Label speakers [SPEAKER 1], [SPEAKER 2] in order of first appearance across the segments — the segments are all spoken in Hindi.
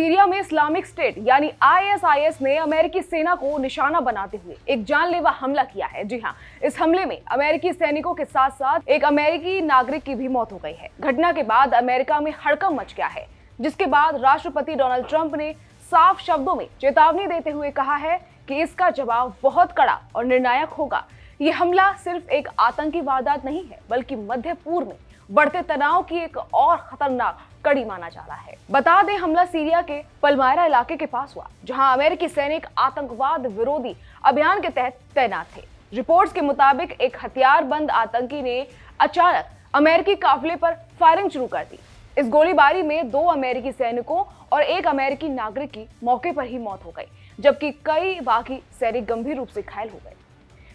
[SPEAKER 1] सीरिया में इस्लामिक स्टेट यानी आईएसआईएस ने अमेरिकी सेना को निशाना बनाते हुए एक जानलेवा हमला किया है। जी हाँ, इस हमले में अमेरिकी सैनिकों के साथ साथ एक अमेरिकी नागरिक की भी मौत हो गई है। घटना के बाद अमेरिका में हड़कंप मच गया है, जिसके बाद राष्ट्रपति डोनाल्ड ट्रंप ने साफ शब्दों में चेतावनी देते हुए कहा है कि इसका जवाब बहुत कड़ा और निर्णायक होगा। ये हमला सिर्फ एक आतंकी वारदात नहीं है, बल्कि मध्य पूर्व में बढ़ते तनाव की एक और खतरनाक कड़ी माना जा रहा है। बता दें, हमला सीरिया के पलमायरा इलाके के पास हुआ, जहां अमेरिकी सैनिक आतंकवाद विरोधी अभियान के तहत तैनात थे। रिपोर्ट्स के मुताबिक एक हथियारबंद आतंकी ने अचानक अमेरिकी काफिले पर फायरिंग शुरू कर दी। इस गोलीबारी में 2 अमेरिकी सैनिकों और एक अमेरिकी नागरिक की मौके पर ही मौत हो गई, जबकि कई बाकी सैनिक गंभीर रूप से घायल हो गए।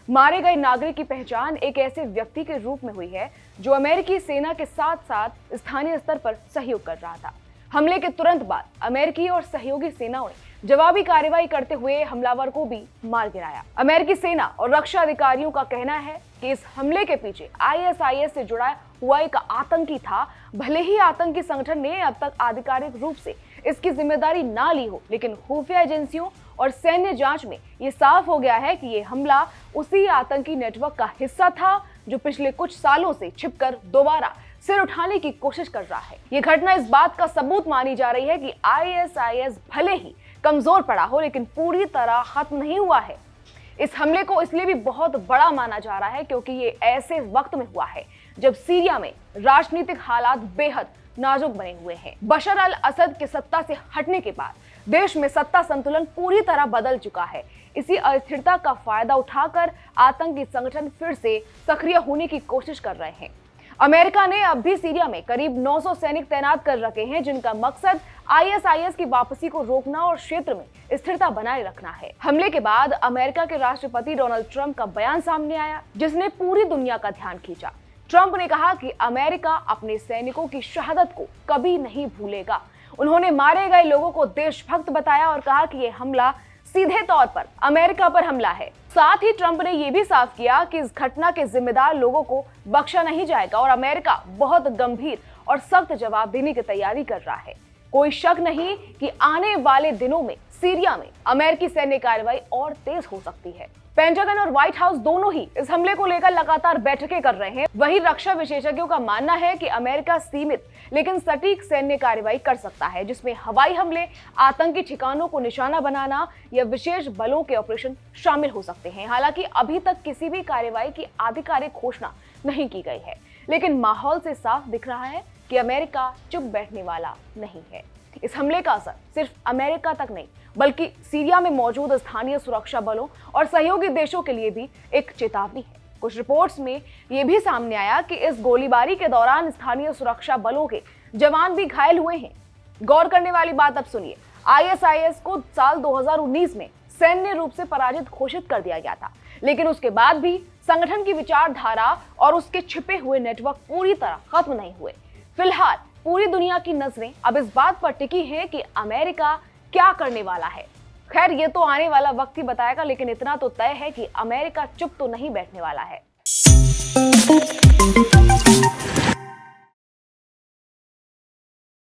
[SPEAKER 1] मारे गए नागरिक की पहचान एक ऐसे व्यक्ति के रूप में हुई है जो अमेरिकी सेना के साथ साथ स्थानीय स्तर पर सहयोग कर रहा था। हमले के तुरंत बाद अमेरिकी और सहयोगी सेनाओं ने जवाबी कार्रवाई करते हुए हमलावर को भी मार गिराया। अमेरिकी सेना और रक्षा अधिकारियों का कहना है कि इस हमले के पीछे आईएसआईएस से जुड़ा हुआ एक आतंकी था। भले ही आतंकी संगठन ने अब तक आधिकारिक रूप से इसकी जिम्मेदारी ना ली हो, लेकिन खुफिया एजेंसियों और सैन्य जांच में ये साफ हो गया है कि ये हमला उसी आतंकी नेटवर्क का हिस्सा था जो पिछले कुछ सालों से छिपकर दोबारा सिर उठाने की कोशिश कर रहा है। ये घटना इस बात का सबूत मानी जा रही है कि आईएसआईएस भले ही कमजोर पड़ा हो, लेकिन पूरी तरह खत्म नहीं हुआ है। इस हमले को इसलिए भी बहुत बड़ा माना जा रहा है क्योंकि ये ऐसे वक्त में हुआ है जब सीरिया में राजनीतिक हालात बेहद नाजुक बने हुए हैं। बशर अल असद के सत्ता से हटने के बाद देश में सत्ता संतुलन पूरी तरह बदल चुका है। इसी अस्थिरता का फायदा उठाकर आतंकी संगठन फिर से सक्रिय होने की कोशिश कर रहे हैं। अमेरिका ने अब भी सीरिया में करीब 900 सैनिक तैनात कर रखे हैं, जिनका मकसद आईएसआईएस की वापसी को रोकना और क्षेत्र में स्थिरता बनाए रखना है। हमले के बाद अमेरिका के राष्ट्रपति डोनाल्ड ट्रंप का बयान सामने आया, जिसने पूरी दुनिया का ध्यान खींचा। ट्रंप ने कहा कि अमेरिका अपने सैनिकों की शहादत को कभी नहीं भूलेगा। उन्होंने मारे गए लोगों को देशभक्त बताया और कहा कि यह हमला सीधे तौर पर अमेरिका पर हमला है। साथ ही ट्रंप ने यह भी साफ किया कि इस घटना के जिम्मेदार लोगों को बख्शा नहीं जाएगा और अमेरिका बहुत गंभीर और सख्त जवाब देने की तैयारी कर रहा है। कोई शक नहीं कि आने वाले दिनों में सीरिया में अमेरिकी सैन्य कार्रवाई और तेज हो सकती है। पेंटागन और व्हाइट हाउस दोनों ही इस हमले को लेकर लगातार बैठकें कर रहे हैं। वहीं रक्षा विशेषज्ञों का मानना है कि अमेरिका सीमित लेकिन सटीक सैन्य कार्रवाई कर सकता है, जिसमें हवाई हमले, आतंकी ठिकानों को निशाना बनाना या विशेष बलों के ऑपरेशन शामिल हो सकते हैं। हालांकि अभी तक किसी भी कार्रवाई की आधिकारिक घोषणा नहीं की गई है, लेकिन माहौल से साफ दिख रहा है कि अमेरिका चुप बैठने वाला नहीं है। इस हमले का असर सिर्फ अमेरिका तक नहीं, बल्कि सीरिया में मौजूद स्थानीय सुरक्षा बलों और सहयोगी देशों के लिए भी एक चेतावनी है। कुछ रिपोर्ट्स में यह भी सामने आया कि इस गोलीबारी के दौरान स्थानीय सुरक्षा बलों के जवान भी घायल हुए हैं। गौर करने वाली बात अब सुनिए, आईएसआईएस को साल 2019 में सैन्य रूप से पराजित घोषित कर दिया गया था, लेकिन उसके बाद भी संगठन की विचारधारा और उसके छिपे हुए नेटवर्क पूरी तरह खत्म नहीं हुए। फिलहाल पूरी दुनिया की नजरें अब इस बात पर टिकी हैं कि अमेरिका क्या करने वाला है। खैर, ये तो आने वाला वक्त ही बताएगा, लेकिन इतना तो तय है कि अमेरिका चुप तो नहीं बैठने वाला है।